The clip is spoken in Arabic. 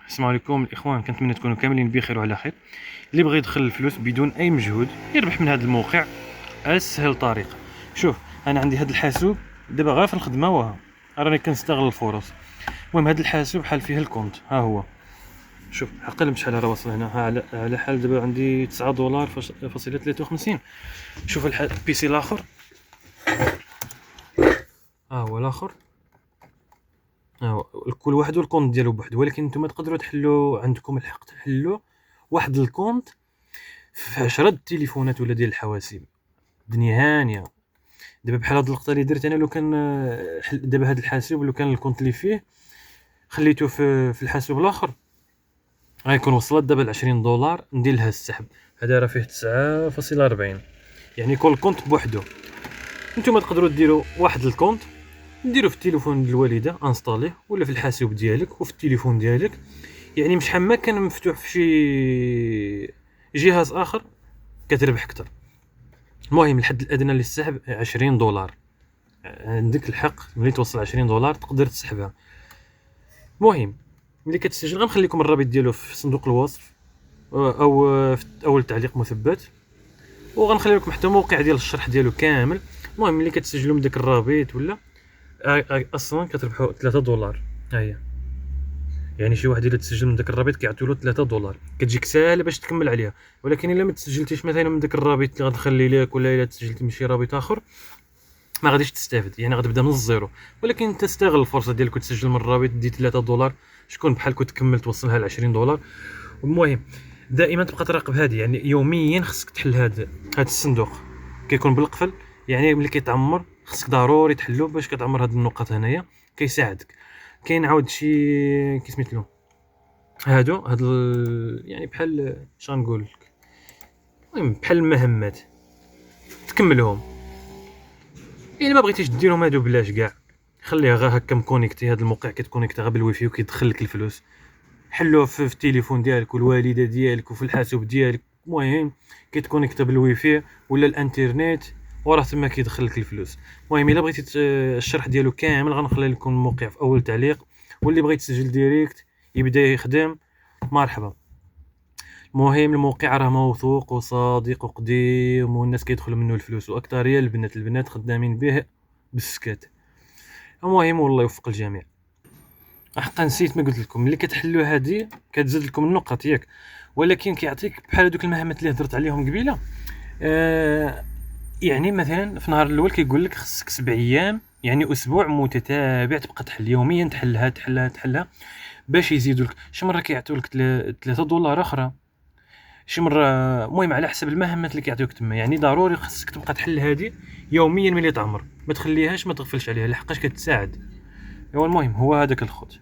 السلام عليكم الاخوان، كنتمنى تكونوا كاملين بخير وعلى خير. اللي بغى يدخل الفلوس بدون اي مجهود يربح من هذا الموقع اسهل طريقه. شوف، انا عندي هذا الحاسوب دابا غير في الخدمه، وها راني كنستغل الفرص. المهم هذا الحاسوب حال فيه الكونت، ها هو. شوف عقل بشحال راه واصل هنا، ها على حال دابا عندي 9 دولار فاصلة 53. شوف البيسي الاخر، ها هو الاخر. كل واحد والكونت ديالو بوحدو، ولكن نتوما تقدروا تحلوا، عندكم الحق تحلوا واحد الكونت في 10 التليفونات ولا ديال الحواسيب. الدنيا هانيه دابا. بحال هاد اللقطه اللي درت انا، لو كان دابا هاد الحاسوب لو كان الكونت اللي فيه خليته في الحاسوب الاخر، غيكون وصلت دابا ل 20 دولار ندير لها السحب. هذا راه فيه 9.40، يعني كل كونت بوحدو. نتوما تقدروا ديروا واحد الكونت ديروا في التليفون ديال الوالده انستاليه، ولا في الحاسوب ديالك وفي التليفون ديالك، يعني مش حما كان مفتوح في شي جهاز اخر كتربح اكثر. المهم الحد الادنى للسحب 20 دولار، عندك الحق ملي توصل 20 دولار تقدر تسحبها. المهم ملي كتسجل غنخليكم الرابط ديالو في صندوق الوصف او في اول تعليق مثبت، وغنخلي لكم حتى موقع ديال الشرح ديالو كامل. المهم ملي كتسجلوا من داك الرابط ولا اصلا كتربحوا 3 دولار. ها هي، يعني شي واحد الا تسجل من داك الرابط كيعطيو له 3 دولار، كتجيك ساهله باش تكمل عليها. ولكن الا ما تسجلتيش مثلا من داك الرابط اللي غنخلي لك، ولا الا تسجلتي من شي رابط اخر، ما غاديش تستافد، يعني غتبدا من الزيرو. ولكن انت استغل الفرصه ديالك وتسجل من الرابط، دي 3 دولار، شكون بحالك وتكمل توصلها ل 20 دولار. المهم دائما تبقى تراقب هذه، يعني يوميا خصك تحل هذا الصندوق، كيكون بالقفل. يعني ملي كيتعمر خصك ضروري تحلو باش كتعمر هاد النقط هنايا، كيساعدك. كاين عاود شي كيسميتلو هادو يعني بحال شنقول لك، المهم بحال المهمات تكملهم. الا ما بغيتيش ديرهم هادو بلاش كاع، خليها غير هكا مكونيكتي. هاد الموقع كيتكونيكتي غير بالويفي وكيدخل لك الفلوس. حلوه في التليفون ديالك والوالده ديالك وفي الحاسوب ديالك. المهم كيتكونيكتا بالويفي ولا الانترنت، وراه تما كيدخل لك الفلوس. المهم الا بغيتي الشرح ديالو كامل غنخلي لكم الموقع في اول تعليق، واللي بغيت يسجل ديريكت يبدا يخدم مرحبا. المهم الموقع راه موثوق وصادق وقديم، والناس كيدخلوا منه الفلوس، واكثريه البنات خدامين به بالسكات. المهم والله يوفق الجميع. حقا نسيت ما قلت لكم، ملي كتحلوا هذه كتزيد لكم النقط ياك، ولكن كيعطيك بحال هذوك المهمات اللي هضرت عليهم قبيله. يعني مثلا في النهار الاول كيقول لك خصك 7 ايام، يعني اسبوع متتابع تبقى تحل يوميا، تحلها باش يزيدوا لك. شي مره كيعطيو لك 3 دولار اخرى، شي مره. المهم على حسب المهمات اللي كيعطيوك تما، يعني ضروري خصك تبقى تحل هذه يوميا ملي تعمر، ما تخليهاش، ما تغفلش عليها لحقاش كتساعد. المهم هو هذاك الخط.